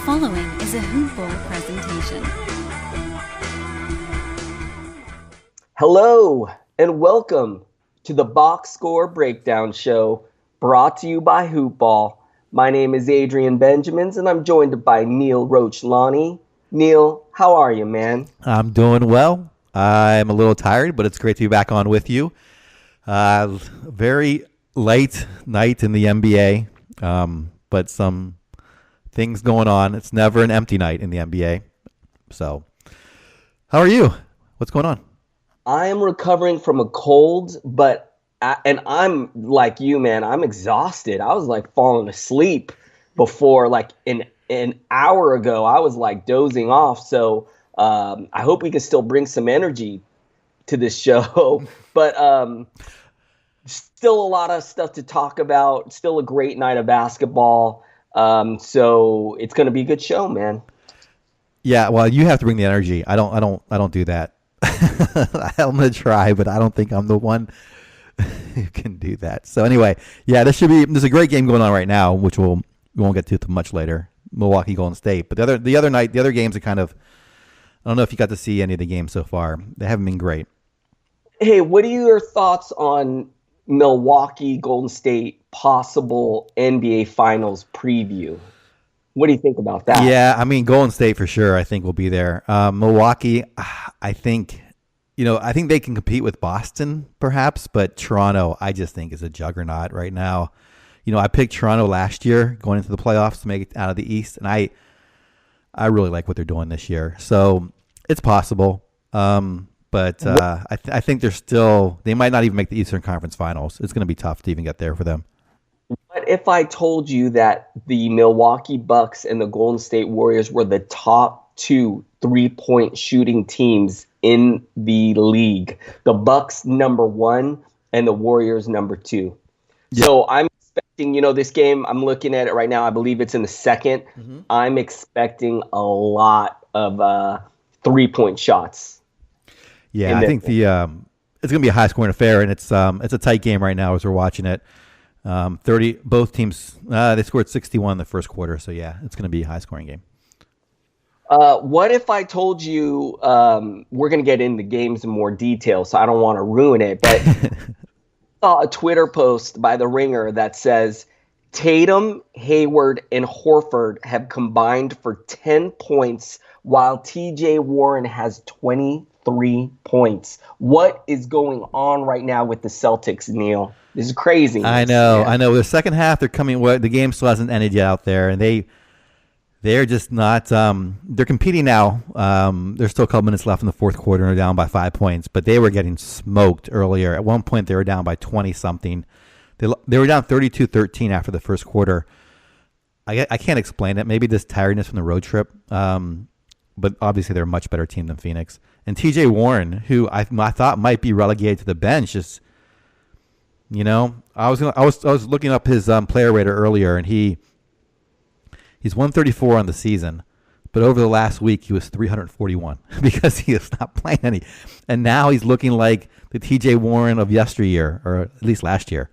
following is a Hoop Ball presentation. Hello and welcome to the Box Score Breakdown Show, brought to you by Hoop Ball. My name is Adrian Benjamins, and I'm joined by Neil Rochlani. Neil, how are you, man? I'm doing well. I'm a little tired, but it's great to be back on with you. Very late night in the NBA, but some things going on. It's never an empty night in the NBA. So, how are you? What's going on? I am recovering from a cold, and I'm like you, man. I'm exhausted. I was like falling asleep before, like an hour ago. I was like dozing off. So I hope we can still bring some energy to this show. But still a lot of stuff to talk about. Still a great night of basketball. So it's going to be a good show, man. Yeah, well, you have to bring the energy. I don't do that. I'm going to try, but I don't think I'm the one who can do that. So anyway, yeah, there's a great game going on right now, which we won't get to much later. Milwaukee Golden State. But the other games are kind of, I don't know if you got to see any of the games so far. They haven't been great. Hey, what are your thoughts on Milwaukee Golden State possible NBA Finals preview? What do you think about that? Yeah, I mean, Golden State for sure, I think will be there. Milwaukee, I think they can compete with Boston perhaps, but Toronto, I just think is a juggernaut right now. I picked Toronto last year going into the playoffs to make it out of the East, and I really like what they're doing this year. So it's possible. But I think they might not even make the Eastern Conference Finals. It's going to be tough to even get there for them. What if I told you that the Milwaukee Bucks and the Golden State Warriors were the top two three-point shooting teams in the league? The Bucks number 1 and the Warriors number 2. Yeah. So I'm expecting, this game, I'm looking at it right now. I believe it's in the second. Mm-hmm. I'm expecting a lot of three-point shots. Yeah, I think it's going to be a high-scoring affair, and it's a tight game right now as we're watching it. 30. Both teams they scored 61 in the first quarter, so yeah, it's going to be a high-scoring game. What if I told you we're going to get into games in more detail, so I don't want to ruin it, but saw a Twitter post by The Ringer that says Tatum, Hayward, and Horford have combined for 10 points, while TJ Warren has 23 points. What is going on right now with the Celtics, Neil? This is crazy. I know. The second half, they're coming. The game still hasn't ended yet out there, and they're just not. They're competing now. There's still a couple minutes left in the fourth quarter, and they're down by 5 points. But they were getting smoked earlier. At one point, they were down by 20 something. They were down 32-13 after the first quarter. I can't explain it. Maybe this tiredness from the road trip. But obviously they're a much better team than Phoenix. And TJ Warren, who I thought might be relegated to the bench, just I was looking up his player rater earlier, and he's 134 on the season, but over the last week he was 341 because he is not playing any, and now he's looking like the TJ Warren of yesteryear, or at least last year.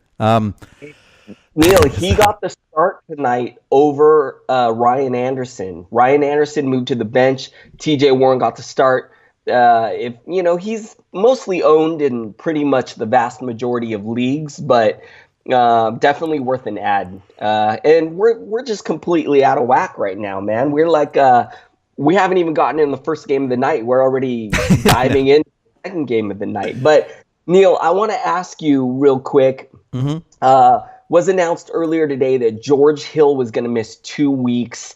Neil, he got the start tonight over Ryan Anderson. Ryan Anderson moved to the bench. TJ Warren got the start. He's mostly owned in pretty much the vast majority of leagues, but definitely worth an ad. And we're just completely out of whack right now, man. We're like we haven't even gotten in the first game of the night. We're already diving into the second game of the night. But Neil, I want to ask you real quick. Mm-hmm. Was announced earlier today that George Hill was going to miss 2 weeks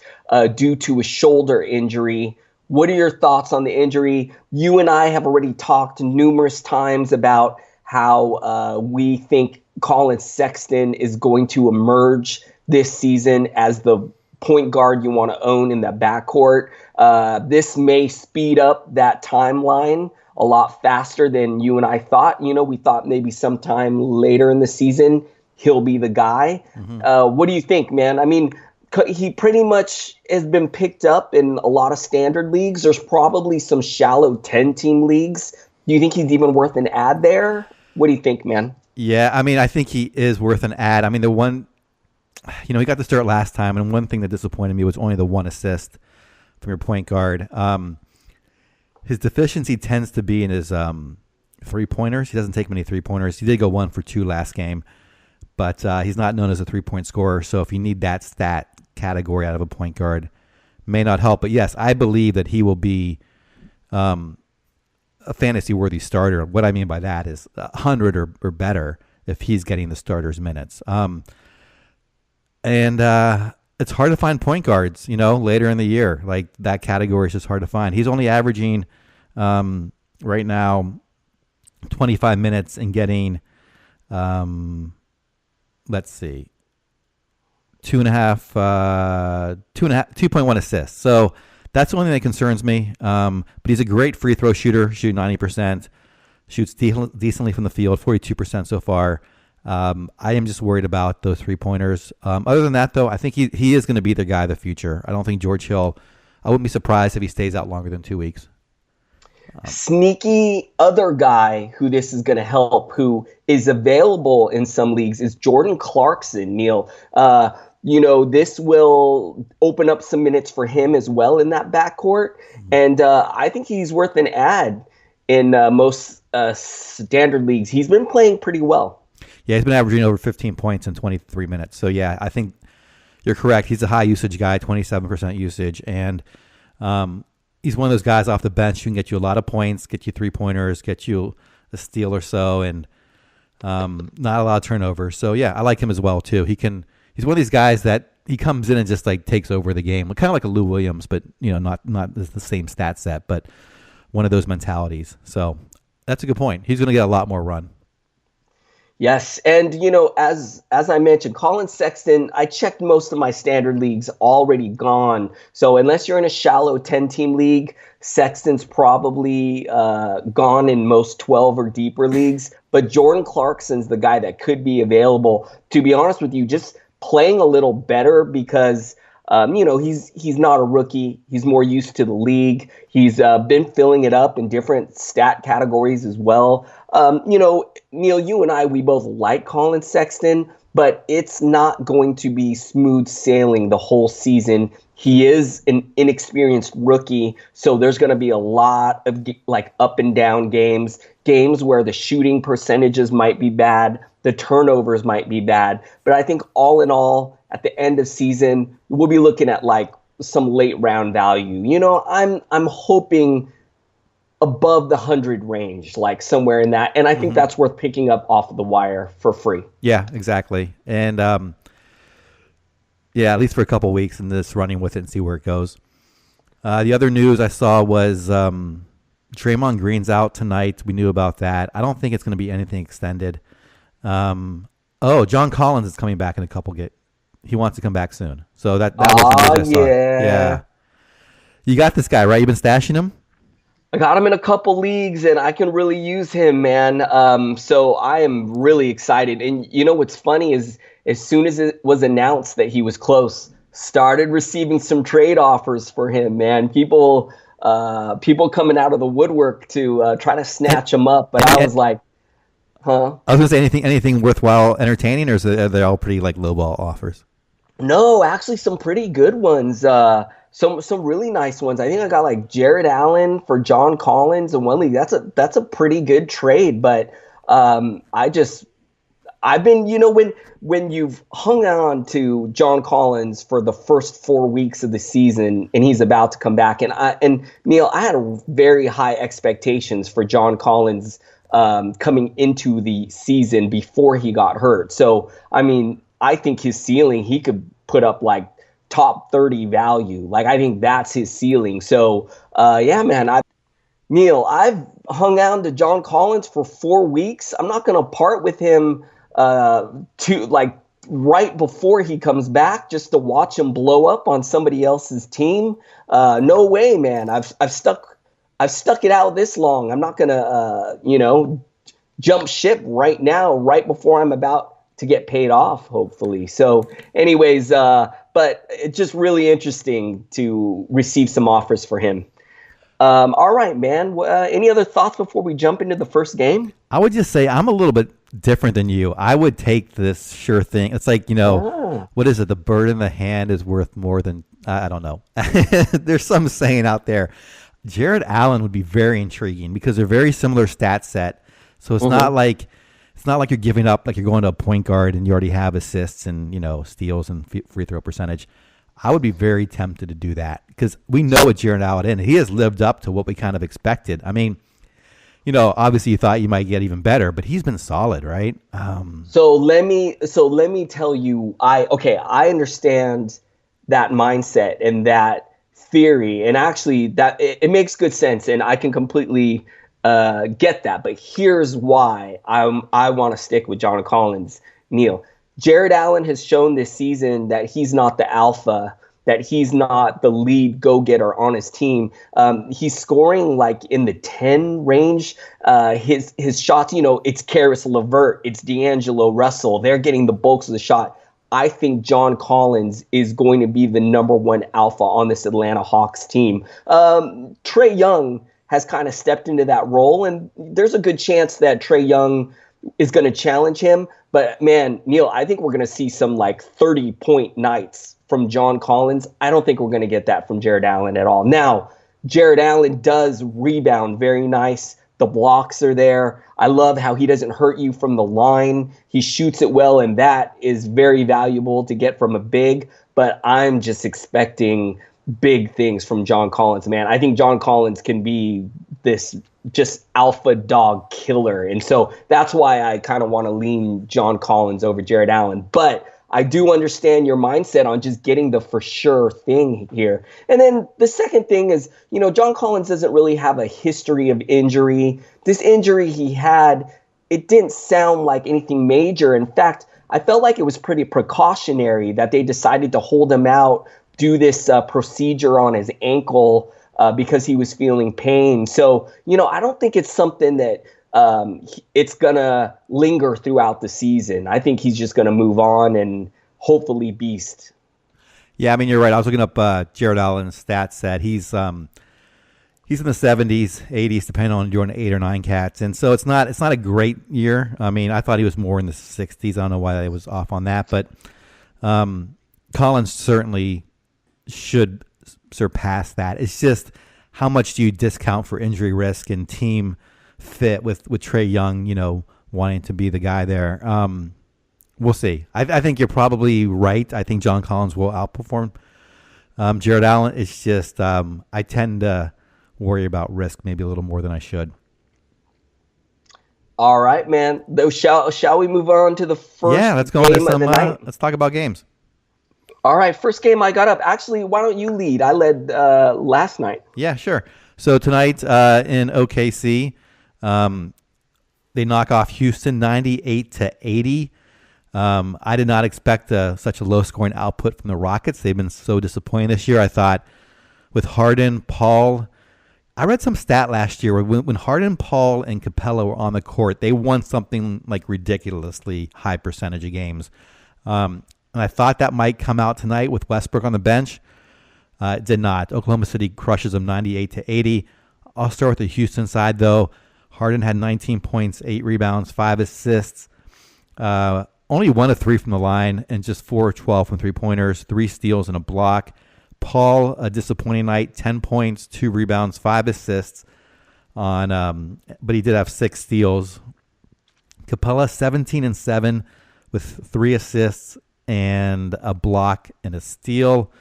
due to a shoulder injury. What are your thoughts on the injury? You and I have already talked numerous times about how we think Colin Sexton is going to emerge this season as the point guard you want to own in that backcourt. This may speed up that timeline a lot faster than you and I thought. We thought maybe sometime later in the season he'll be the guy. Mm-hmm. What do you think, man? I mean, he pretty much has been picked up in a lot of standard leagues. There's probably some shallow 10-team leagues. Do you think he's even worth an ad there? What do you think, man? Yeah, I mean, I think he is worth an ad. I mean, the one he got the start last time, and one thing that disappointed me was only the one assist from your point guard. His deficiency tends to be in his three-pointers. He doesn't take many three-pointers. He did go 1 for 2 last game, but he's not known as a three-point scorer. So if you need that stat category out of a point guard, may not help. But yes, I believe that he will be a fantasy-worthy starter. What I mean by that is 100 or better if he's getting the starters' minutes. And it's hard to find point guards, later in the year. Like, that category is just hard to find. He's only averaging right now 25 minutes and getting, let's see, 2.1 assists. So that's the only thing that concerns me. But he's a great free throw shooter, shooting 90%, shoots decently from the field, 42% so far. I am just worried about those three-pointers. Other than that, though, I think he is going to be the guy of the future. I don't think George Hill, I wouldn't be surprised if he stays out longer than 2 weeks. Sneaky other guy who this is going to help, who is available in some leagues, is Jordan Clarkson, Neil. This will open up some minutes for him as well in that backcourt. And I think he's worth an add in most standard leagues. He's been playing pretty well. Yeah, he's been averaging over 15 points in 23 minutes. So, yeah, I think you're correct. He's a high-usage guy, 27% usage. And he's one of those guys off the bench who can get you a lot of points, get you three-pointers, get you a steal or so, and not a lot of turnovers. So, yeah, I like him as well, too. He's one of these guys that he comes in and just, takes over the game. Kind of like a Lou Williams, but, not the same stat set, but one of those mentalities. So, that's a good point. He's going to get a lot more run. Yes, and as I mentioned, Colin Sexton, I checked most of my standard leagues, already gone. So unless you're in a shallow 10-team league, Sexton's probably gone in most 12 or deeper leagues. But Jordan Clarkson's the guy that could be available. To be honest with you, just playing a little better because he's not a rookie. He's more used to the league. He's been filling it up in different stat categories as well. Neil, you and I, we both like Colin Sexton, but it's not going to be smooth sailing the whole season. He is an inexperienced rookie, so there's going to be a lot of up and down games where the shooting percentages might be bad, the turnovers might be bad. But I think all in all, at the end of season, we'll be looking at some late round value. I'm hoping above the 100 range, somewhere in that. And I think that's worth picking up off of the wire for free. Yeah, exactly. And at least for a couple weeks and this running with it and see where it goes. The other news I saw was Draymond Green's out tonight. We knew about that. I don't think it's going to be anything extended. John Collins is coming back in a couple he wants to come back soon. So that was the news I saw. Yeah. You got this guy, right? You've been stashing him? I got him in a couple leagues, and I can really use him, man. So I am really excited. And what's funny is as soon as it was announced that he was close, started receiving some trade offers for him, man. People coming out of the woodwork to try to snatch him up. But I was like, huh? I was going to say anything worthwhile entertaining, or are they all pretty lowball offers? No, actually some pretty good ones. Some really nice ones. I think I got Jared Allen for John Collins in one league. That's a pretty good trade. But I've been when you've hung on to John Collins for the first 4 weeks of the season and he's about to come back, and Neil, I had very high expectations for John Collins coming into the season before he got hurt. So I mean, I think his ceiling, he could put up top 30 value. I think that's his ceiling. So, yeah, man, I've hung on to John Collins for 4 weeks. I'm not going to part with him right before he comes back just to watch him blow up on somebody else's team. No way, man. I've stuck it out this long. I'm not going to, jump ship right now, right before I'm about to get paid off, hopefully. So anyways, but it's just really interesting to receive some offers for him. All right, man. Any other thoughts before we jump into the first game? I would just say I'm a little bit different than you. I would take this sure thing. It's like, what is it? The bird in the hand is worth more than, I don't know. There's some saying out there. Jared Allen would be very intriguing because they're very similar stat set. So it's not like you're giving up, like you're going to a point guard and you already have assists and, steals and free throw percentage. I would be very tempted to do that because we know what Jared Allen is, and he has lived up to what we kind of expected. I mean, obviously you thought you might get even better, but he's been solid, right? So let me tell you, I understand that mindset and that theory, and actually that it makes good sense, and I can completely get that. But here's why I want to stick with John Collins, Neil. Jared Allen has shown this season that he's not the alpha, that he's not the lead go-getter on his team. He's scoring like in the 10 range. His shots, it's Karis LeVert, it's D'Angelo Russell. They're getting the bulks of the shot. I think John Collins is going to be the number one alpha on this Atlanta Hawks team. Trae Young has kind of stepped into that role, and there's a good chance that Trae Young is going to challenge him. But man, Neil, I think we're going to see some like 30-point nights from John Collins. I don't think we're going to get that from Jared Allen at all. Now, Jared Allen does rebound very nice. The blocks are there. I love how he doesn't hurt you from the line. He shoots it well, and that is very valuable to get from a big. But I'm just expecting big things from John Collins, man. I think John Collins can be this just alpha dog killer. And so that's why I kind of want to lean John Collins over Jared Allen. But I do understand your mindset on just getting the for sure thing here. And then the second thing is, John Collins doesn't really have a history of injury. This injury he had, it didn't sound like anything major. In fact, I felt like it was pretty precautionary that they decided to hold him out, do this procedure on his ankle because he was feeling pain. So, I don't think it's something that it's going to linger throughout the season. I think he's just going to move on and hopefully beast. Yeah, I mean, you're right. I was looking up Jared Allen's stat set. He's in the 70s, 80s, depending on doing 8 or 9 cats. And so it's not a great year. I mean, I thought he was more in the 60s. I don't know why I was off on that. But Collins certainly should surpass that. It's just how much do you discount for injury risk and team fit with Trae Young, wanting to be the guy there. We'll see. I think you're probably right. I think John Collins will outperform Jared Allen. It's just I tend to worry about risk maybe a little more than I should. All right, man. Shall we move on to the first? Yeah, let's go into some. Let's talk about games. All right, first game I got up. Actually, why don't you lead? I led last night. Yeah, sure. So tonight in OKC, they knock off Houston 98-80. I did not expect such a low-scoring output from the Rockets. They've been so disappointing this year. I thought with Harden, Paul, I read some stat last year where when Harden, Paul, and Capella were on the court, they won something like ridiculously high percentage of games. And I thought that might come out tonight with Westbrook on the bench. It did not. Oklahoma City crushes them 98-80. I'll start with the Houston side, though. Harden had 19 points, 8 rebounds, 5 assists. Only 1 of 3 from the line, and just 4 of 12 from three-pointers, 3 steals and a block. Paul, a disappointing night, 10 points, 2 rebounds, 5 assists. But he did have 6 steals. Capella, 17-7 with 3 assists and a block and a steal.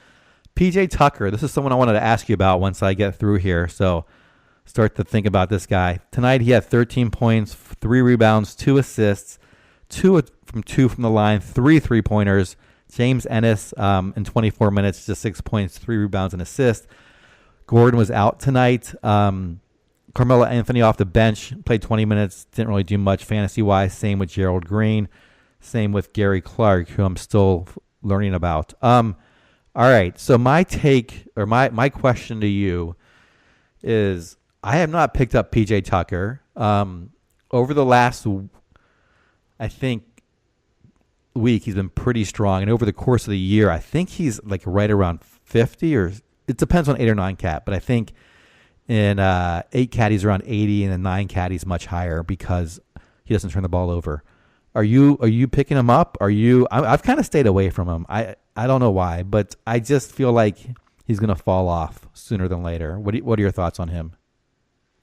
PJ Tucker, this is someone I wanted to ask you about once I get through here. So start to think about this guy. Tonight he had 13 points, 3 rebounds, 2 assists, 2 from the line, 3 three-pointers. James Ennis in 24 minutes, just 6 points, 3 rebounds, and assist. Gordon was out tonight. Carmelo Anthony off the bench, played 20 minutes, didn't really do much fantasy-wise. Same with Gerald Green. Same with Gary Clark, who I'm still learning about. All right, so my take or my question to you is I have not picked up PJ Tucker. Over the last, I think, week, he's been pretty strong. And over the course of the year, I think he's like right around 50, or it depends on 8 or 9 cat. But I think in 8 cat, he's around 80, and in 9 cat, he's much higher because he doesn't turn the ball over. Are you picking him up? I've kind of stayed away from him. I don't know why, but I just feel like he's going to fall off sooner than later. What are your thoughts on him?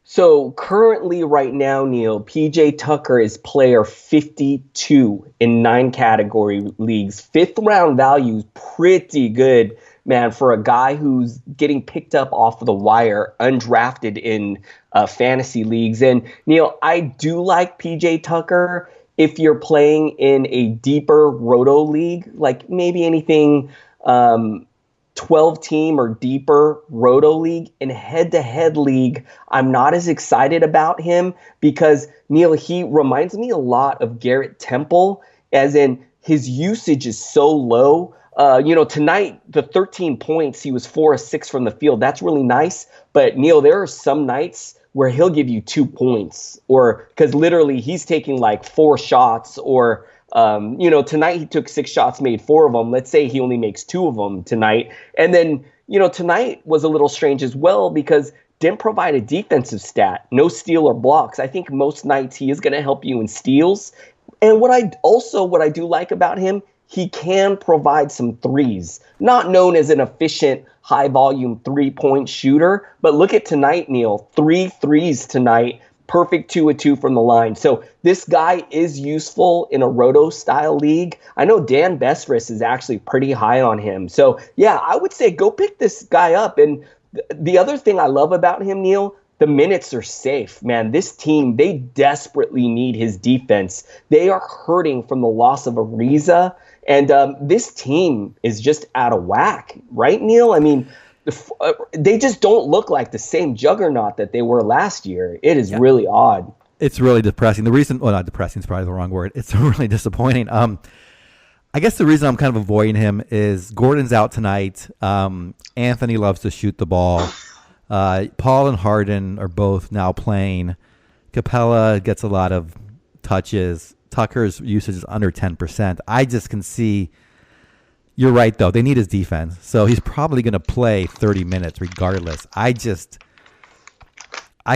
So currently right now, Neil, PJ Tucker is player 52 in 9 category leagues. 5th round value is pretty good, man, for a guy who's getting picked up off of the wire, undrafted in fantasy leagues. And Neil, I do like PJ Tucker if you're playing in a deeper roto league, like maybe anything 12-team or deeper roto league. In head-to-head league, I'm not as excited about him because, Neil, he reminds me a lot of Garrett Temple, as in his usage is so low. Tonight, the 13 points, he was 4 of 6 from the field. That's really nice. But, Neil, there are some nights where he'll give you 2 points, or because literally he's taking like 4 shots, or tonight he took 6 shots, made 4 of them. Let's say he only makes 2 of them tonight. And then, tonight was a little strange as well because didn't provide a defensive stat, no steal or blocks. I think most nights he is going to help you in steals. And what I do like about him, he can provide some threes. Not known as an efficient, high-volume three-point shooter, but look at tonight, Neil. 3 threes tonight, perfect 2 of 2 from the line. So this guy is useful in a roto-style league. I know Dan Bestris is actually pretty high on him. So, yeah, I would say go pick this guy up. And the other thing I love about him, Neil, the minutes are safe, man. This team, they desperately need his defense. They are hurting from the loss of Ariza. And this team is just out of whack, right, Neil? I mean, they just don't look like the same juggernaut that they were last year. It is really odd. It's really depressing. Not depressing is probably the wrong word. It's really disappointing. I guess the reason I'm kind of avoiding him is Gordon's out tonight. Anthony loves to shoot the ball. Paul and Harden are both now playing. Capella gets a lot of touches. Tucker's usage is under 10%. I just can see, you're right, though. They need his defense. So he's probably going to play 30 minutes regardless. I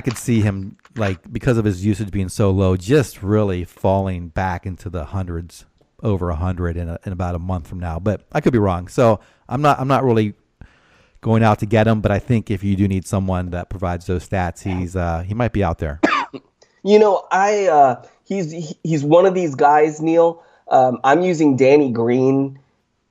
could see him, like, because of his usage being so low, just really falling back into the hundreds, over 100 in about a month from now. But I could be wrong. So I'm not really going out to get him, but I think if you do need someone that provides those stats, he might be out there. He's one of these guys, Neil. I'm using Danny Green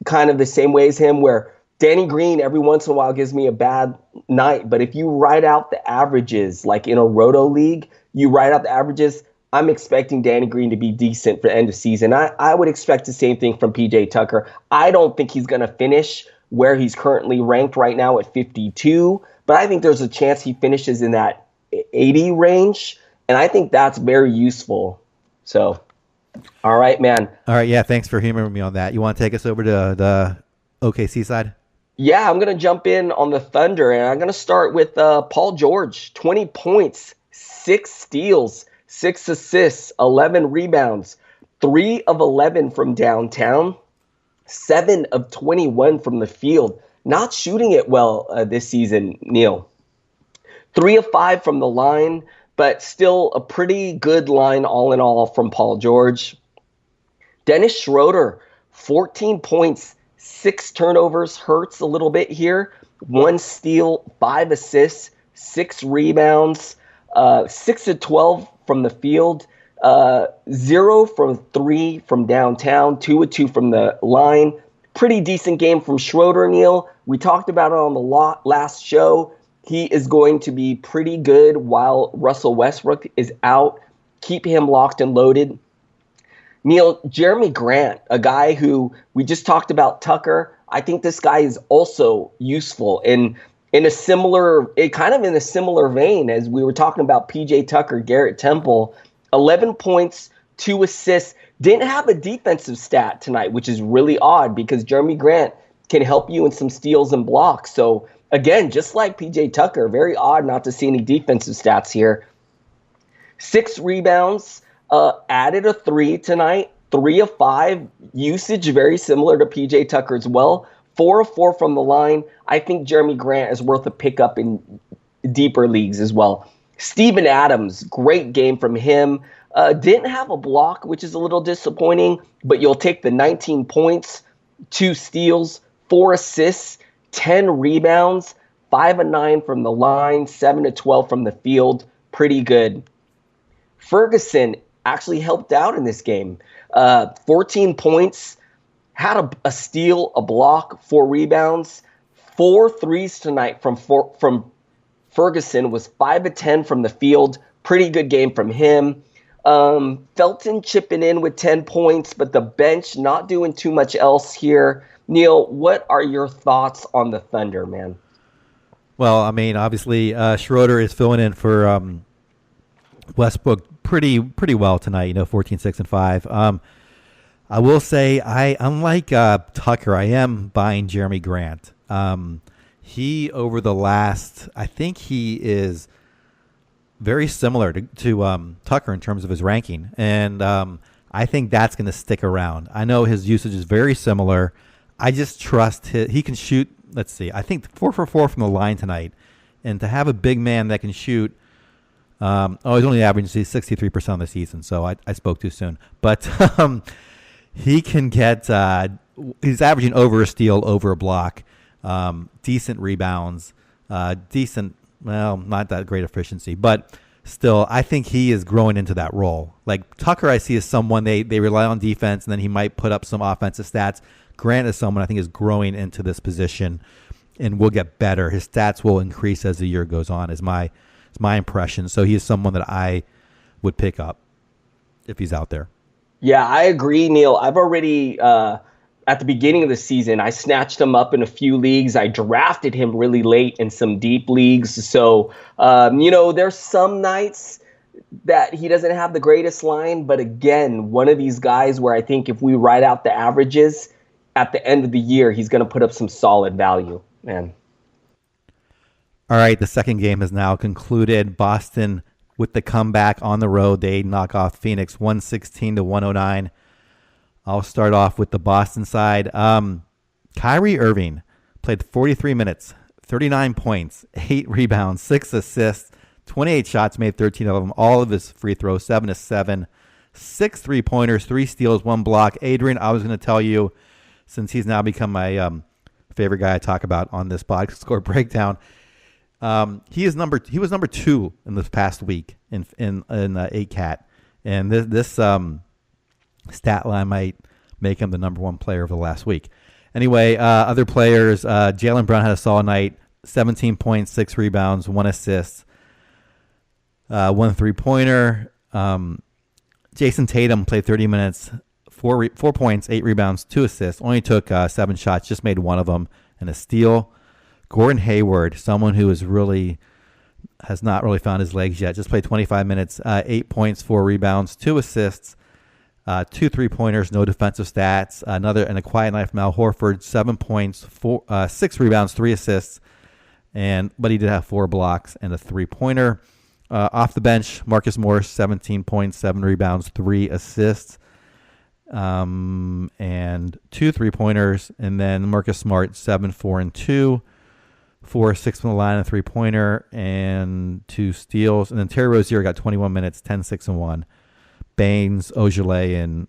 kind of the same way as him, where Danny Green every once in a while gives me a bad night. But if you write out the averages, like in a roto league, you write out the averages, I'm expecting Danny Green to be decent for the end of season. I would expect the same thing from PJ Tucker. I don't think he's going to finish where he's currently ranked right now at 52, but I think there's a chance he finishes in that 80 range. And I think that's very useful. So, all right, man. All right, yeah, thanks for humoring me on that. You want to take us over to the OKC side? Yeah, I'm going to jump in on the Thunder, and I'm going to start with Paul George. 20 points, 6 steals, 6 assists, 11 rebounds, 3 of 11 from downtown, 7 of 21 from the field. Not shooting it well this season, Neil. 3 of 5 from the line, but still a pretty good line all in all from Paul George. Dennis Schroeder, 14 points, 6 turnovers, hurts a little bit here. 1 steal, 5 assists, 6 rebounds, 6 of 12 from the field, 0 from 3 from downtown, 2 of 2 from the line. Pretty decent game from Schroeder, Neil. We talked about it on the last show. He is going to be pretty good while Russell Westbrook is out. Keep him locked and loaded. Neil, Jeremy Grant, a guy who we just talked about, Tucker. I think this guy is also useful in a similar vein as we were talking about PJ Tucker, Garrett Temple. 11 points, 2 assists. Didn't have a defensive stat tonight, which is really odd because Jeremy Grant can help you in some steals and blocks. So, again, just like PJ Tucker, very odd not to see any defensive stats here. 6 rebounds, added a 3 tonight, 3 of 5. Usage very similar to PJ Tucker as well. 4 of 4 from the line. I think Jeremy Grant is worth a pickup in deeper leagues as well. Steven Adams, great game from him. Didn't have a block, which is a little disappointing, but you'll take the 19 points, 2 steals, 4 assists, 10 rebounds, 5 of 9 from the line, 7 of 12 from the field. Pretty good. Ferguson actually helped out in this game. 14 points, had a steal, a block, 4 rebounds, 4 threes tonight from Ferguson, was 5 of 10 from the field. Pretty good game from him. Felton chipping in with 10 points, but the bench not doing too much else here. Neil, what are your thoughts on the Thunder, man? Well, I mean, obviously, Schroeder is filling in for Westbrook pretty well tonight. 14, 6, and 5. I will say, unlike Tucker, I am buying Jeremy Grant. He over the last, I think he is very similar to Tucker in terms of his ranking, and I think that's going to stick around. I know his usage is very similar. I just trust he can shoot. Let's see. I think 4 for 4 from the line tonight, and to have a big man that can shoot. He's only averaging 63% of the season, so I spoke too soon. But he can get. He's averaging over a steal, over a block, decent rebounds, decent. Well, not that great efficiency, but still, I think he is growing into that role. Like Tucker, I see as someone they rely on defense, and then he might put up some offensive stats. Grant is someone I think is growing into this position and will get better. His stats will increase as the year goes on, is my impression. So he is someone that I would pick up if he's out there. Yeah, I agree, Neil. I've already, at the beginning of the season, I snatched him up in a few leagues. I drafted him really late in some deep leagues. So, there's some nights that he doesn't have the greatest line. But again, one of these guys where I think if we write out the averages at the end of the year, he's going to put up some solid value, man. All right, the second game has now concluded. Boston with the comeback on the road. They knock off Phoenix 116-109. I'll start off with the Boston side. Kyrie Irving played 43 minutes, 39 points, 8 rebounds, 6 assists, 28 shots, made 13 of them. All of his free throws, 7 of 7, 6 3-pointers, 3 steals, 1 block. Adrian, I was going to tell you, since he's now become my favorite guy I talk about on this box score breakdown, he was number 2 in this past week in 8-cat, and this stat line might make him the number 1 player of the last week. Anyway, other players, Jaylen Brown had a solid night, 17 points, 6 rebounds, 1 assist, 1 3-pointer. Jason Tatum played 30 minutes, 4 points, 8 rebounds, 2 assists, only took 7 shots, just made 1 of them, and a steal. Gordon Hayward, someone who has not really found his legs yet, just played 25 minutes, 8 points, 4 rebounds, 2 assists, 2 3-pointers, no defensive stats. And a quiet night from Al Horford, 7 points, 6 rebounds, 3 assists, but he did have 4 blocks and a 3-pointer. Off the bench, Marcus Morris, 17 points, 7 rebounds, 3 assists, and 2 3-pointers. And then Marcus Smart, 7, 4, and 2. 4, 6 from the line, a 3-pointer, and 2 steals. And then Terry Rozier got 21 minutes, 10, 6, and 1. Baines, Ojale, and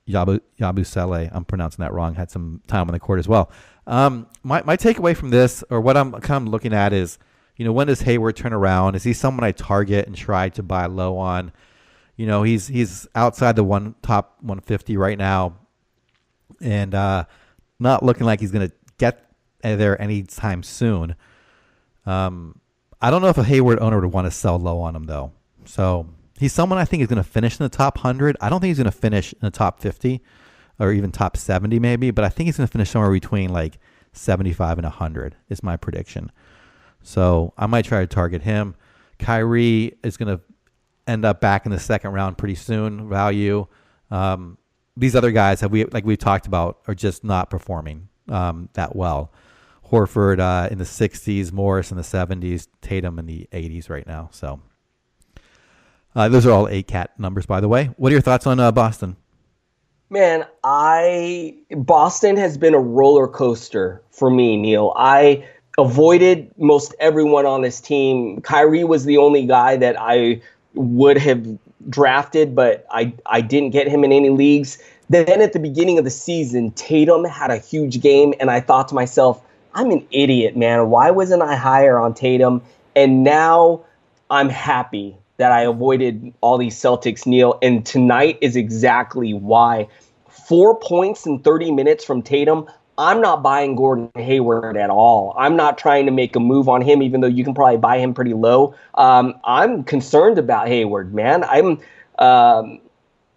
Yabusele, I'm pronouncing that wrong, had some time on the court as well. My takeaway from this, or what I'm kind of looking at is, when does Hayward turn around? Is he someone I target and try to buy low on? He's outside the top 150 right now, and not looking like he's going to get there anytime soon. I don't know if a Hayward owner would want to sell low on him, though. So he's someone I think is going to finish in the top 100. I don't think he's going to finish in the top 50 or even top 70 maybe, but I think he's going to finish somewhere between like 75 and 100 is my prediction. So I might try to target him. Kyrie is going to end up back in the second round pretty soon, value. These other guys, we've talked about, are just not performing that well. Horford in the 60s, Morris in the 70s, Tatum in the 80s right now. So those are all 8-cat numbers, by the way. What are your thoughts on Boston? Man, Boston has been a roller coaster for me, Neil. I avoided most everyone on this team. Kyrie was the only guy that I would have drafted, but I didn't get him in any leagues. Then at the beginning of the season, Tatum had a huge game, and I thought to myself, I'm an idiot, man. Why wasn't I higher on Tatum? And now I'm happy that I avoided all these Celtics, Neil. And tonight is exactly why. 4 points in 30 minutes from Tatum. I'm not buying Gordon Hayward at all. I'm not trying to make a move on him, even though you can probably buy him pretty low. I'm concerned about Hayward, man.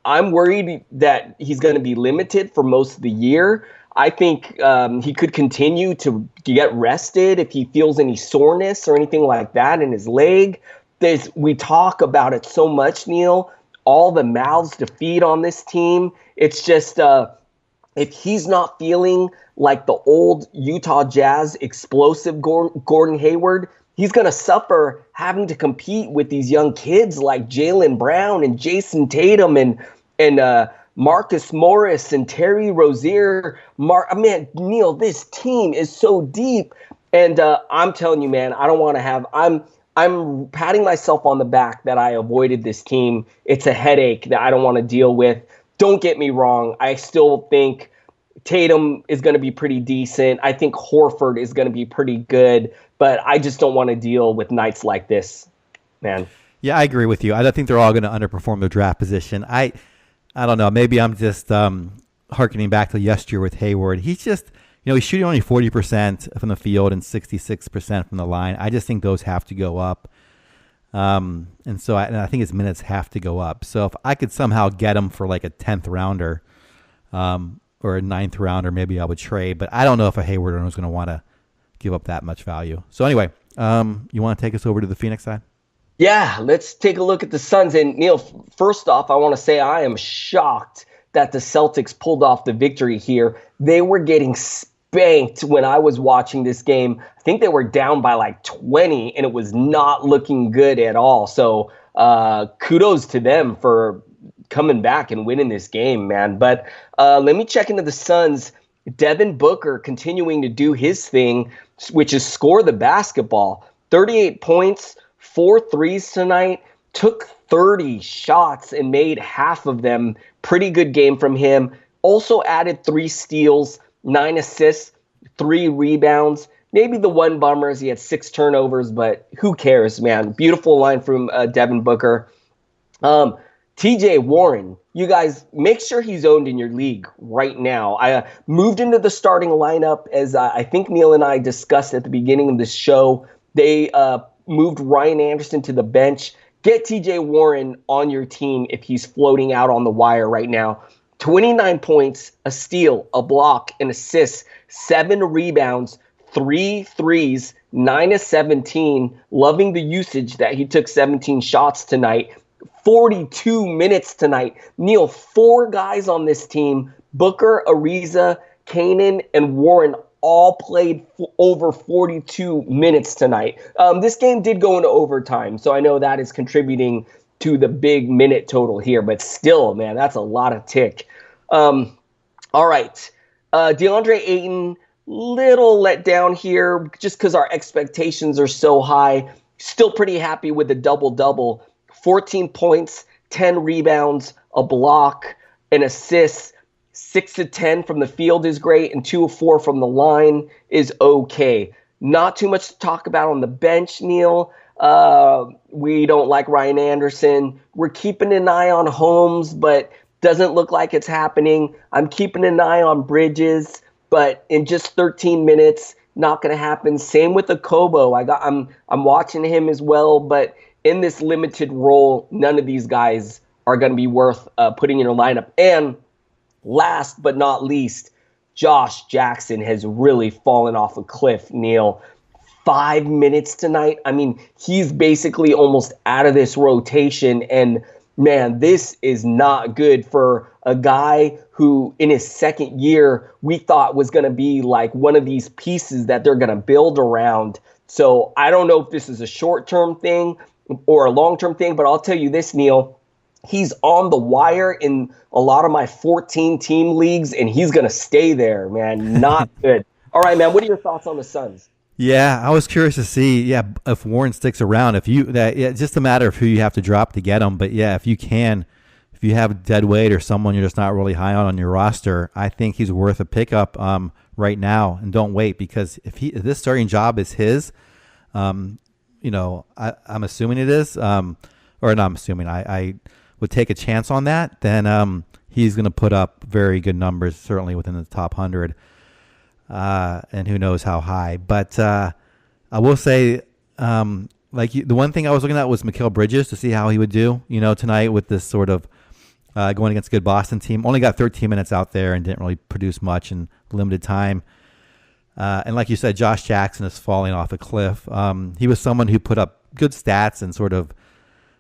I'm worried that he's going to be limited for most of the year. I think he could continue to get rested if he feels any soreness or anything like that in his leg. We talk about it so much, Neil. All the mouths to feed on this team. It's just if he's not feeling like the old Utah Jazz explosive Gordon Hayward, he's going to suffer having to compete with these young kids like Jaylen Brown and Jason Tatum and Marcus Morris and Terry Rozier. Man, Neil, this team is so deep. And I'm telling you, man, I don't want to have I'm patting myself on the back that I avoided this team. It's a headache that I don't want to deal with. Don't get me wrong. I still think Tatum is going to be pretty decent. I think Horford is going to be pretty good, but I just don't want to deal with nights like this, man. Yeah, I agree with you. I don't think they're all going to underperform their draft position. I don't know. Maybe I'm just hearkening back to yesteryear with Hayward. He's just, he's shooting only 40% from the field and 66% from the line. I just think those have to go up. And I think his minutes have to go up. So if I could somehow get him for like a 10th rounder or a 9th rounder, maybe I would trade. But I don't know if a Hayward owner is going to want to give up that much value. So anyway, you want to take us over to the Phoenix side? Yeah, let's take a look at the Suns. And Neil, first off, I want to say I am shocked that the Celtics pulled off the victory here. They were getting spanked when I was watching this game. I think they were down by like 20, and it was not looking good at all. So kudos to them for coming back and winning this game, man. But let me check into the Suns. Devin Booker continuing to do his thing, which is score the basketball. 38 points, 4 threes tonight, took 30 shots and made half of them. Pretty good game from him. Also added 3 steals, 9 assists, 3 rebounds. Maybe the one bummer is he had 6 turnovers, but who cares, man? Beautiful line from Devin Booker. TJ Warren, you guys, make sure he's owned in your league right now. I moved into the starting lineup as I think Neil and I discussed at the beginning of this show. They moved Ryan Anderson to the bench. Get TJ Warren on your team if he's floating out on the wire right now. 29 points, a steal, a block, an assist, 7 rebounds, 3 threes, 9 of 17. Loving the usage that he took 17 shots tonight. 42 minutes tonight. Neil, 4 guys on this team, Booker, Ariza, Kanan, and Warren, all played over 42 minutes tonight. This game did go into overtime, so I know that is contributing to the big minute total here, but still, man, that's a lot of tick. All right. DeAndre Ayton, little let down here just because our expectations are so high. Still pretty happy with the double-double. 14 points, 10 rebounds, a block, an assist. 6 of 10 from the field is great, and 2 of 4 from the line is okay. Not too much to talk about on the bench, Neil. We don't like Ryan Anderson. We're keeping an eye on Holmes, but doesn't look like it's happening. I'm keeping an eye on Bridges, but in just 13 minutes, not going to happen. Same with Okobo. I'm watching him as well, but in this limited role, none of these guys are going to be worth putting in your lineup. And last but not least, Josh Jackson has really fallen off a cliff, Neil. 5 minutes tonight. I mean, he's basically almost out of this rotation. And, man, this is not good for a guy who, in his second year, we thought was going to be like one of these pieces that they're going to build around. So I don't know if this is a short-term thing or a long-term thing, but I'll tell you this, Neil. He's on the wire in a lot of my 14-team leagues, and he's going to stay there, man. Not good. All right, man, what are your thoughts on the Suns? Yeah, I was curious to see. Yeah, if Warren sticks around, it's just a matter of who you have to drop to get him. But yeah, if you have dead weight or someone you're just not really high on your roster, I think he's worth a pickup right now. And don't wait, because if this starting job is his, I'm assuming it is, or not. I'm assuming I would take a chance on that. Then he's going to put up very good numbers, certainly within the top 100. And who knows how high. But I will say, the one thing I was looking at was Mikal Bridges to see how he would do, tonight with this sort of going against a good Boston team. Only got 13 minutes out there and didn't really produce much in limited time. And like you said, Josh Jackson is falling off a cliff. He was someone who put up good stats in sort of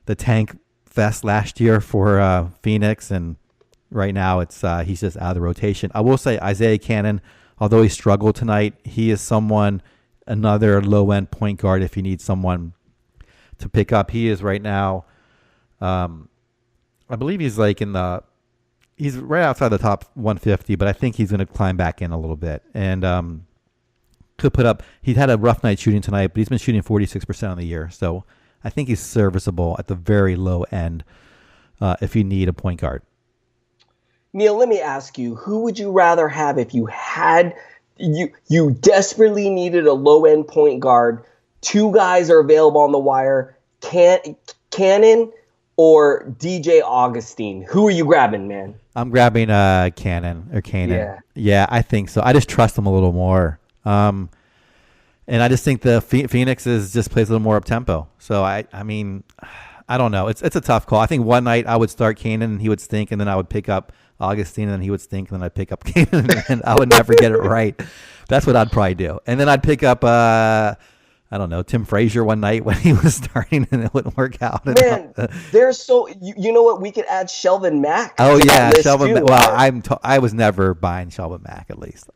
the tank fest last year for Phoenix, and right now he's just out of the rotation. I will say Isaiah Cannon, although he struggled tonight, he is another low-end point guard if you need someone to pick up. He is right now, I believe he's he's right outside the top 150, but I think he's going to climb back in a little bit. And could put up, he'd had a rough night shooting tonight, but he's been shooting 46% on the year. So I think he's serviceable at the very low end if you need a point guard. Neil, let me ask you, who would you rather have if you desperately needed a low-end point guard? Two guys are available on the wire, Cannon or DJ Augustine. Who are you grabbing, man? I'm grabbing Cannon. Yeah, I think so. I just trust him a little more. And I just think the Phoenix just plays a little more up-tempo. So, I mean, I don't know. It's a tough call. I think one night I would start Cannon and he would stink, and then I would pick up Augustine, and then he would stink, and then I'd pick up Cannon, and I would never get it right. That's what I'd probably do. And then I'd pick up, Tim Frazier one night when he was starting, and it wouldn't work out. Man, there's you know what? We could add Shelvin Mack. Oh yeah, Shelvin Mack. Well, I was never buying Shelvin Mack, at least.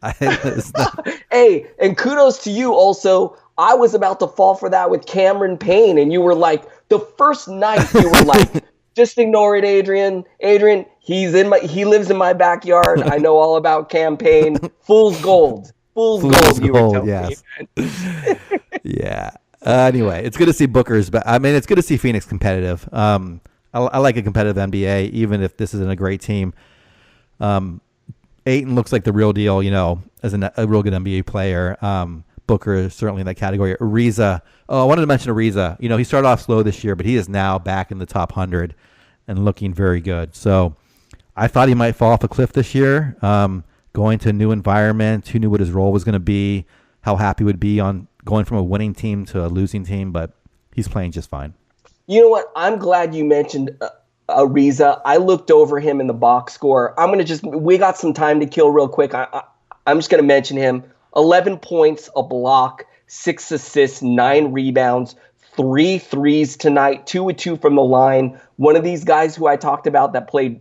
Hey, and kudos to you also. I was about to fall for that with Cameron Payne, and you were like, the first night you were like, just ignore it, Adrian. Adrian, he lives in my backyard. I know all about campaign. Fool's gold. Fool's gold. You were telling yes. me, Yeah. Anyway, it's good to see Booker's, but I mean, it's good to see Phoenix competitive. I like a competitive NBA, even if this isn't a great team. Ayton looks like the real deal, as a real good NBA player. Booker is certainly in that category. Ariza. Oh, I wanted to mention Ariza. He started off slow this year, but he is now back in the top 100 and looking very good. So I thought he might fall off a cliff this year, going to a new environment. Who knew what his role was going to be, how happy he would be on going from a winning team to a losing team, but he's playing just fine. You know what? I'm glad you mentioned Ariza. I looked over him in the box score. We got some time to kill real quick. I'm just going to mention him. 11 points, a block, 6 assists, 9 rebounds, 3 threes tonight, 2 of 2 from the line. One of these guys who I talked about that played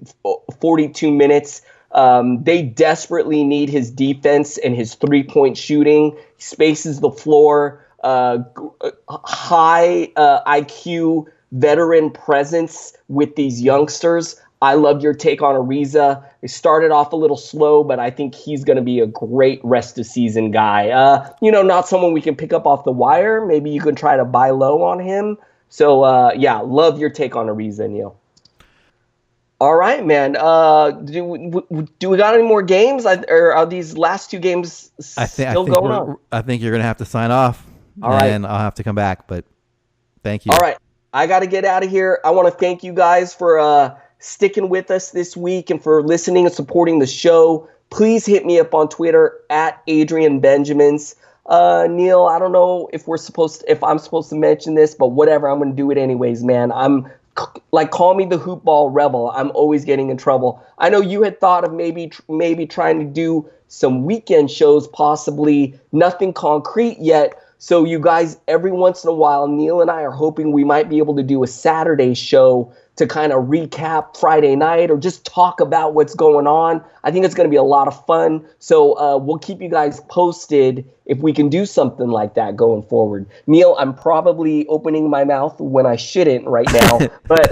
42 minutes, they desperately need his defense and his three-point shooting. He spaces the floor, high IQ veteran presence with these youngsters. I loved your take on Ariza. He started off a little slow, but I think he's going to be a great rest of season guy. Not someone we can pick up off the wire. Maybe you can try to buy low on him. So, love your take on Ariza, Neil. All right, man. Do we got any more games? Or are these last two games still going on? I think you're going to have to sign off. All right. And I'll have to come back, but thank you. All right. I got to get out of here. I want to thank you guys for sticking with us this week and for listening and supporting the show. Please hit me up on Twitter at Adrian Benjamins. Neil, I don't know if I'm supposed to mention this, but whatever, I'm going to do it anyways, man. I'm call me the hoop ball rebel. I'm always getting in trouble. I know you had thought of maybe trying to do some weekend shows, possibly nothing concrete yet. So you guys, every once in a while, Neil and I are hoping we might be able to do a Saturday show to kind of recap Friday night or just talk about what's going on. I think it's going to be a lot of fun. So we'll keep you guys posted if we can do something like that going forward. Neil, I'm probably opening my mouth when I shouldn't right now, but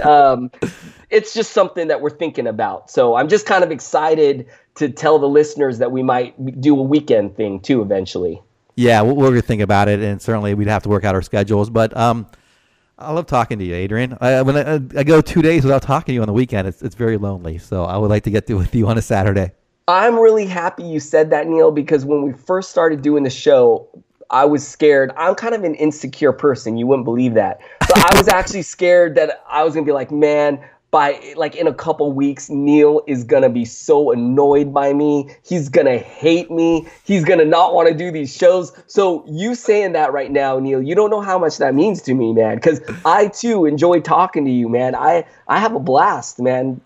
it's just something that we're thinking about. So I'm just kind of excited to tell the listeners that we might do a weekend thing too eventually. Yeah, we're gonna think about it, and certainly we'd have to work out our schedules. But I love talking to you, Adrian. When I go 2 days without talking to you on the weekend, it's very lonely. So I would like to get to with you on a Saturday. I'm really happy you said that, Neil, because when we first started doing the show, I was scared. I'm kind of an insecure person. You wouldn't believe that. So I was actually scared that I was going to be like, man, by like in a couple weeks, Neil is going to be so annoyed by me. He's going to hate me. He's going to not want to do these shows. So you saying that right now, Neil, you don't know how much that means to me, man, because I too enjoy talking to you, man. I have a blast, man.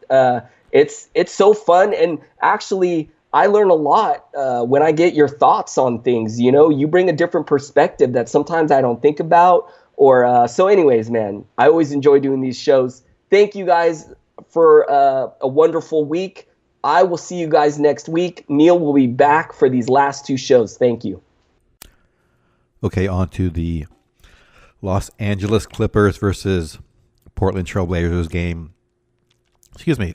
It's so fun, and actually I learn a lot when I get your thoughts on things. You know, you bring a different perspective that sometimes I don't think about. Or so anyways, man, I always enjoy doing these shows. Thank you guys for a wonderful week. I will see you guys next week. Neil will be back for these last two shows. Thank you. Okay, on to the Los Angeles Clippers versus Portland Trailblazers game. Excuse me.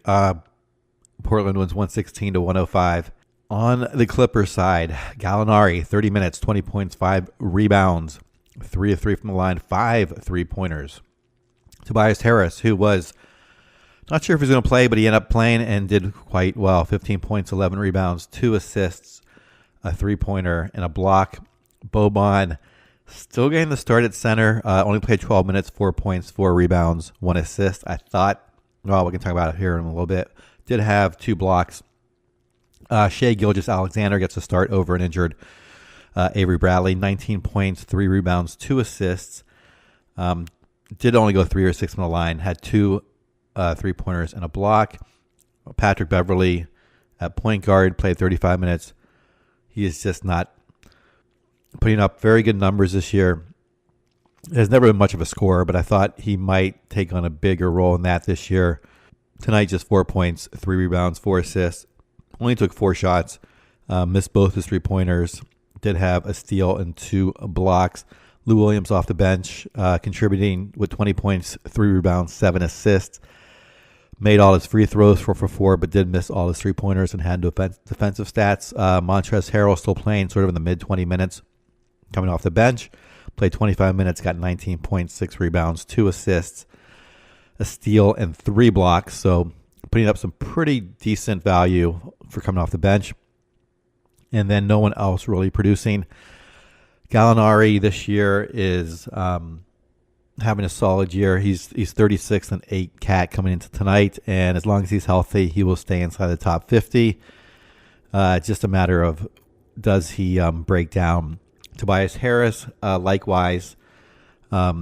Portland wins 116-105. On the Clippers side, Gallinari, 30 minutes, 20 points, 5 rebounds, 3 of 3 from the line, 5 3-pointers. Tobias Harris, who was not sure if he was going to play, but he ended up playing and did quite well. 15 points, 11 rebounds, 2 assists, a 3-pointer, and a block. Boban still getting the start at center. Only played 12 minutes, 4 points, 4 rebounds, 1 assist. I thought, well, we can talk about it here in a little bit. Did have 2 blocks. Shai Gilgeous-Alexander gets a start over an injured Avery Bradley. 19 points, 3 rebounds, 2 assists. Did only go 3 or 6 from the line. Had 2 3-pointers and a block. Patrick Beverley at point guard played 35 minutes. He is just not putting up very good numbers this year. Has never been much of a scorer, but I thought he might take on a bigger role in that this year. Tonight, just 4 points, 3 rebounds, 4 assists. Only took 4 shots. Missed both his 3-pointers. Did have a steal and 2 blocks. Lou Williams off the bench, contributing with 20 points, 3 rebounds, 7 assists. Made all his free throws 4 for 4, but did miss all his 3-pointers and had defensive stats. Montrezl Harrell still playing sort of in the mid-20 minutes, coming off the bench. Played 25 minutes, got 19 points, 6 rebounds, 2 assists, a steal, and 3 blocks. So putting up some pretty decent value for coming off the bench. And then no one else really producing. Gallinari this year is having a solid year. He's 36th and 8 cat coming into tonight, and as long as he's healthy, he will stay inside the top 50. It's just a matter of does he break down. Tobias Harris, likewise, I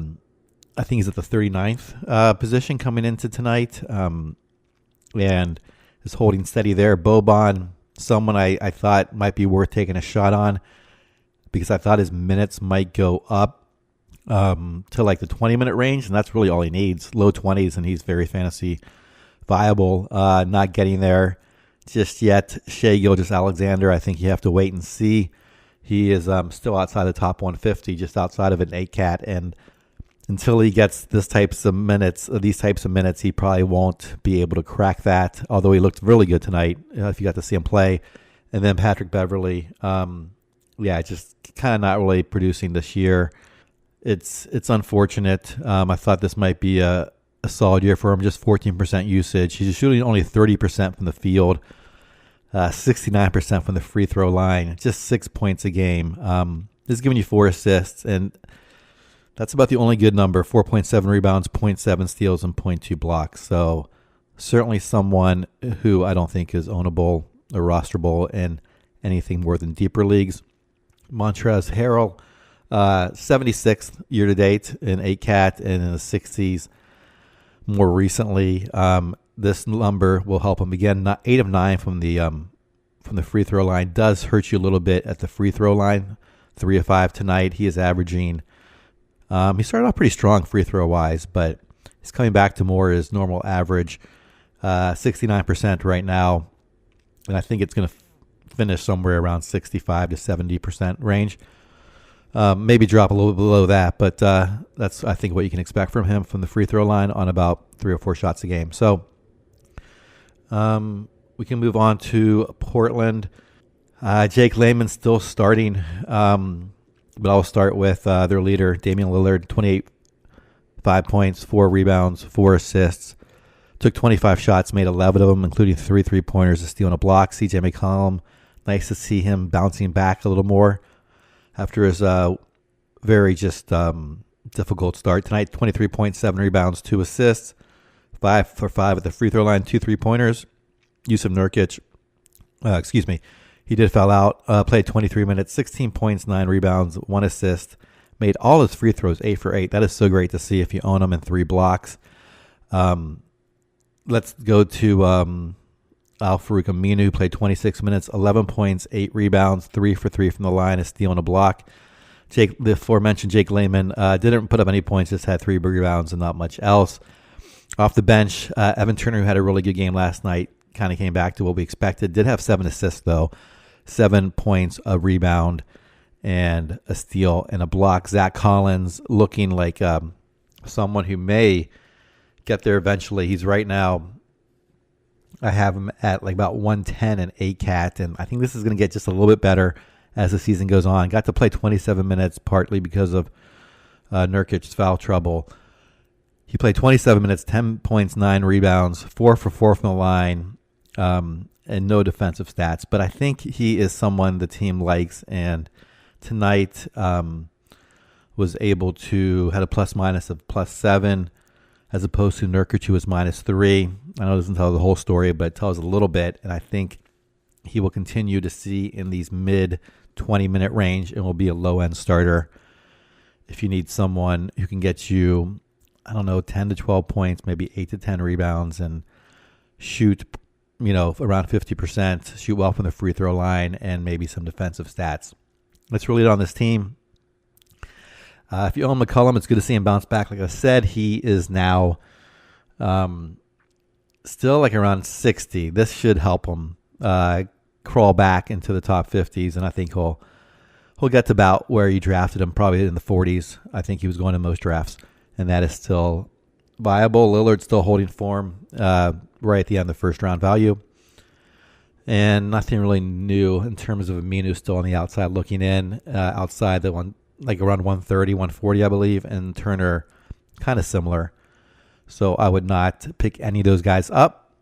think he's at the 39th position coming into tonight, and is holding steady there. Boban, someone I thought might be worth taking a shot on, because I thought his minutes might go up to like the 20-minute range, and that's really all he needs. Low 20s, and he's very fantasy viable. Not getting there just yet. Shai Gilgeous-Alexander, I think you have to wait and see. He is still outside the top 150, just outside of an 8 cat, and until he gets these types of minutes, he probably won't be able to crack that, although he looked really good tonight, if you got to see him play. And then Patrick Beverley, just kind of not really producing this year. It's unfortunate. I thought this might be a solid year for him, just 14% usage. He's shooting only 30% from the field, 69% from the free throw line, just 6 points a game. This is giving you 4 assists, and that's about the only good number. 4.7 rebounds, 0.7 steals, and 0.2 blocks. So certainly someone who I don't think is ownable or rosterable in anything more than deeper leagues. Montrezl Harrell, 76th year-to-date in 8 cat and in the 60s more recently. This number will help him again. 8 of 9 from the free throw line does hurt you a little bit at the free throw line. 3 of 5 tonight. He is averaging. He started off pretty strong free throw wise, but he's coming back to more his normal average. 69% right now, and I think it's going to finish somewhere around 65 to 70% range. Maybe drop a little bit below that, but that's, I think, what you can expect from him from the free throw line on about 3 or 4 shots a game. So we can move on to Portland. Jake Layman still starting. but I'll start with their leader, Damian Lillard, 28, 5 points, 4 rebounds, 4 assists. Took 25 shots, made 11 of them, including 3 3-pointers, a steal and a block. CJ McCollum, nice to see him bouncing back a little more after his very just difficult start tonight. 23.7 rebounds, 2 assists, 5 for 5 at the free throw line, 2 3-pointers. Yusuf Nurkic, he did foul out, played 23 minutes, 16 points, 9 rebounds, 1 assist, made all his free throws 8 for 8. That is so great to see if you own him in 3 blocks. Let's go to Al-Farouq Aminu, played 26 minutes, 11 points, 8 rebounds, 3 for 3 from the line, a steal and a block. The aforementioned Jake Layman didn't put up any points, just had 3 rebounds and not much else. Off the bench, Evan Turner, who had a really good game last night, kind of came back to what we expected. Did have 7 assists, though. 7 points, a rebound, and a steal and a block. Zach Collins looking like someone who may get there eventually. He's right now, I have him at like about 110 and 8 cat, and I think this is going to get just a little bit better as the season goes on. Got to play 27 minutes, partly because of Nurkic's foul trouble. He played 27 minutes, 10 points, 9 rebounds, 4 for 4 from the line, and no defensive stats. But I think he is someone the team likes, and tonight was able to, had a plus-minus of +7, as opposed to Nurkic, who was -3. I know it doesn't tell the whole story, but it tells a little bit, and I think he will continue to see in these mid-20-minute range and will be a low-end starter. If you need someone who can get you, 10 to 12 points, maybe 8 to 10 rebounds, and shoot, around 50%, shoot well from the free throw line, and maybe some defensive stats. That's really it on this team. If you own McCollum, it's good to see him bounce back. Like I said, he is now still like around 60. This should help him crawl back into the top 50s, and I think he'll get to about where you drafted him, probably in the 40s. I think he was going in most drafts, and that is still viable. Lillard's still holding form right at the end of the first round value. And nothing really new in terms of Aminu still on the outside looking in, outside the one, like around 130, 140, I believe, and Turner kind of similar. So I would not pick any of those guys up.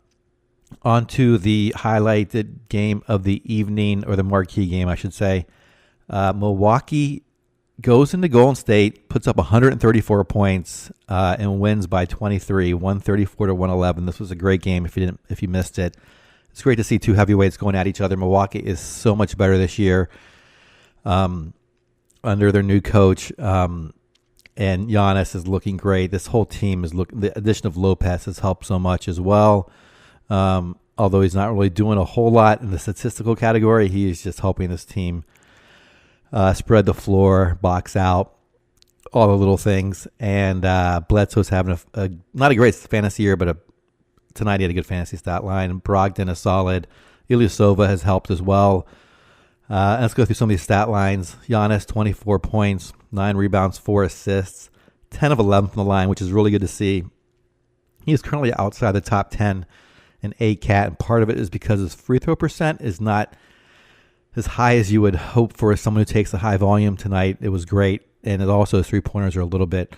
On to the highlighted game of the evening, or the marquee game, I should say. Milwaukee goes into Golden State, puts up 134 points, and wins by 23, 134 to 111. This was a great game if you missed it. It's great to see 2 heavyweights going at each other. Milwaukee is so much better this year under their new coach, and Giannis is looking great. This whole team is looking. The addition of Lopez has helped so much as well. Although he's not really doing a whole lot in the statistical category, he is just helping this team spread the floor, box out, all the little things. And Bledsoe's having a not a great fantasy year, but tonight he had a good fantasy stat line. Brogdon is solid. Ilyasova has helped as well. Let's go through some of these stat lines. Giannis, 24 points, 9 rebounds, 4 assists, 10 of 11 from the line, which is really good to see. He is currently outside the top 10 in ACAT, and part of it is because his free throw percent is not as high as you would hope for someone who takes a high volume. Tonight it was great, and it also his 3-pointers are a little bit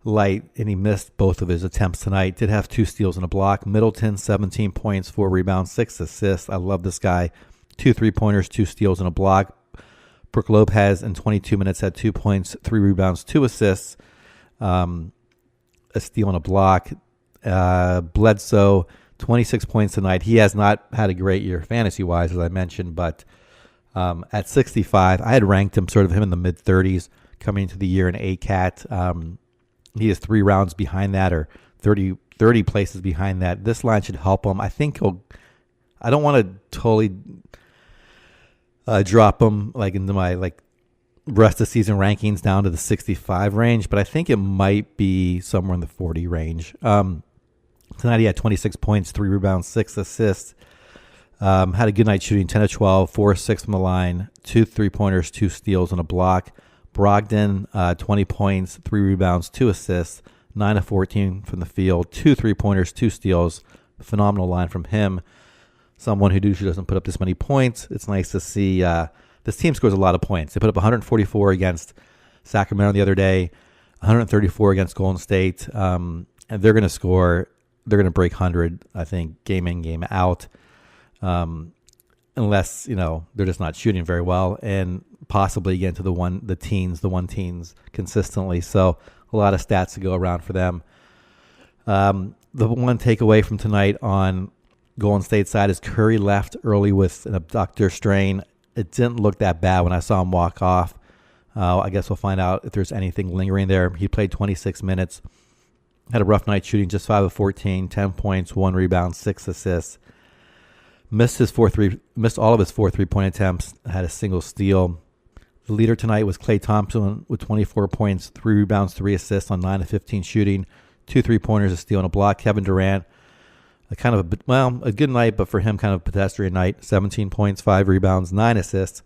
light, and he missed both of his attempts tonight. Did have 2 steals and a block. Middleton, 17 points, 4 rebounds, 6 assists. I love this guy. 2 3-pointers, 2 steals and a block. Brook Lopez in 22 minutes had 2 points, 3 rebounds, 2 assists, a steal and a block. Bledsoe, 26 points tonight. He has not had a great year fantasy-wise, as I mentioned, but at 65, I had ranked him in the mid-30s coming into the year in ACAT. He is 3 rounds behind that, or 30 places behind that. This line should help him. I think I don't want to totally drop him into my rest of season rankings down to the 65 range, but I think it might be somewhere in the 40 range. Tonight he had 26 points, 3 rebounds, 6 assists. Had a good night shooting, 10 of 12, 4 of 6 from the line, 2 3-pointers, 2 steals and a block. Brogdon, 20 points, 3 rebounds, 2 assists, 9 of 14 from the field, 2 3-pointers, 2 steals. Phenomenal line from him. Someone who usually doesn't put up this many points. It's nice to see this team scores a lot of points. They put up 144 against Sacramento the other day, 134 against Golden State, and they're going to score. They're going to break 100, I think, game in, game out, unless they're just not shooting very well, and possibly get into the one teens consistently. So a lot of stats to go around for them. The one takeaway from tonight on Golden State side is Curry left early with an abductor strain. It didn't look that bad when I saw him walk off. I guess we'll find out if there's anything lingering there. He played 26 minutes, had a rough night shooting, just 5 of 14, 10 points, 1 rebound, 6 assists. Missed all of his 4 3-point attempts, had a single steal. The leader tonight was Klay Thompson with 24 points, 3 rebounds, 3 assists on 9 of 15 shooting, 2 3-pointers, a steal, and a block. Kevin Durant, a good night, but for him, kind of a pedestrian night. 17 points, 5 rebounds, 9 assists,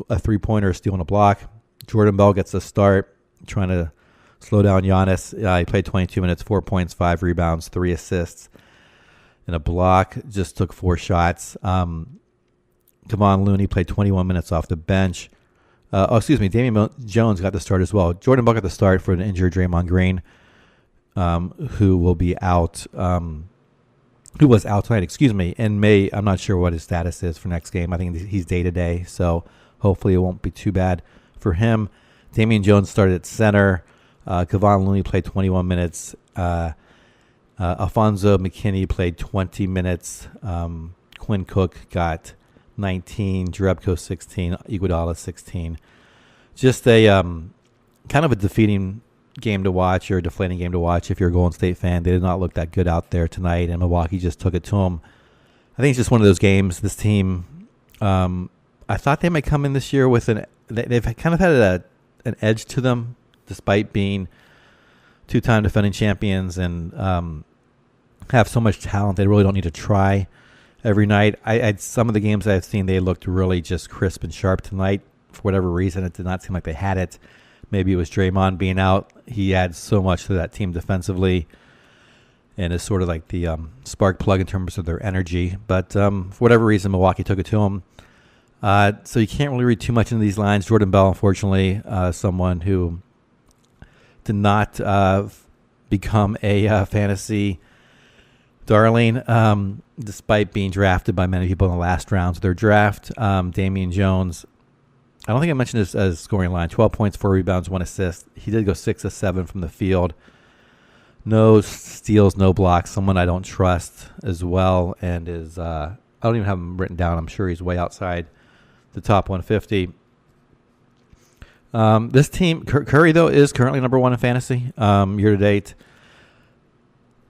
a 3-pointer, a steal, and a block. Jordan Bell gets a start, trying to slow down Giannis. He played 22 minutes, 4 points, 5 rebounds, 3 assists, and a block. Just took 4 shots. Kevon Looney played 21 minutes off the bench. Damian Jones got the start as well. Jordan Bell got the start for an injured Draymond Green, who will be out. Who was out tonight, and May. I'm not sure what his status is for next game. I think he's day-to-day, so hopefully it won't be too bad for him. Damian Jones started at center. Kevon Looney played 21 minutes. Alfonso McKinney played 20 minutes. Quinn Cook got 19. Jerebko 16. Iguodala 16. Just a kind of a defeating game to watch, or a deflating game to watch if you're a Golden State fan. They did not look that good out there tonight, and Milwaukee just took it to them. I think it's just one of those games. This team, I thought they might come in this year with they've kind of had an edge to them, despite being 2-time defending champions and have so much talent. They really don't need to try every night. Some of the games I've seen, they looked really just crisp and sharp tonight. For whatever reason, it did not seem like they had it. Maybe it was Draymond being out. He adds so much to that team defensively and is sort of like the spark plug in terms of their energy. But for whatever reason, Milwaukee took it to him. So you can't really read too much into these lines. Jordan Bell, unfortunately, someone who did not become a fantasy darling, despite being drafted by many people in the last rounds of their draft. Damian Jones, I don't think I mentioned his scoring line. 12 points, 4 rebounds, 1 assist. He did go 6 of 7 from the field. No steals, no blocks. Someone I don't trust as well, and is I don't even have him written down. I'm sure he's way outside the top 150. This team, Curry, though, is currently number 1 in fantasy year to date.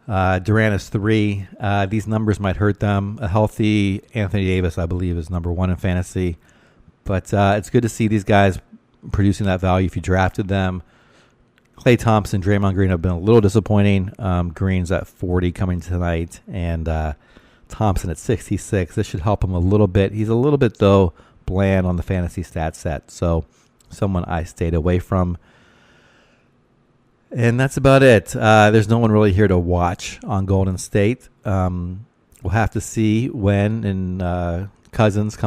Durant is 3. These numbers might hurt them. A healthy Anthony Davis, I believe, is number 1 in fantasy. But it's good to see these guys producing that value if you drafted them. Klay Thompson, Draymond Green have been a little disappointing. Green's at 40 coming tonight, and Thompson at 66. This should help him a little bit. He's a little bit, though, bland on the fantasy stat set, so someone I stayed away from. And that's about it. There's no one really here to watch on Golden State. We'll have to see when and Cousins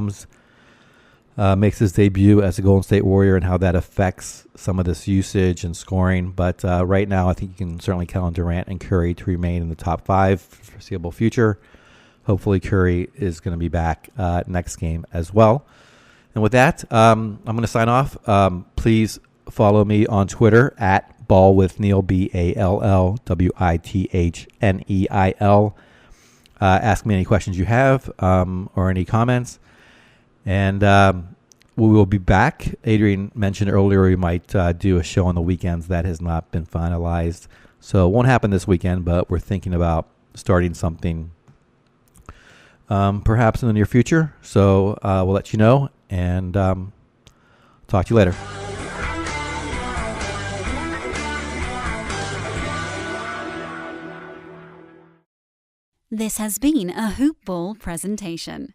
makes his debut as a Golden State Warrior and how that affects some of this usage and scoring. But right now, I think you can certainly count on Durant and Curry to remain in the top 5 for the foreseeable future. Hopefully, Curry is going to be back next game as well. And with that, I'm going to sign off. Please follow me on Twitter at BallWithNeil, BallWithnEil. Ask me any questions you have or any comments. And we will be back. Adrian mentioned earlier we might do a show on the weekends. That has not been finalized. So it won't happen this weekend, but we're thinking about starting something perhaps in the near future. So we'll let you know, and talk to you later. This has been a Hoop Ball presentation.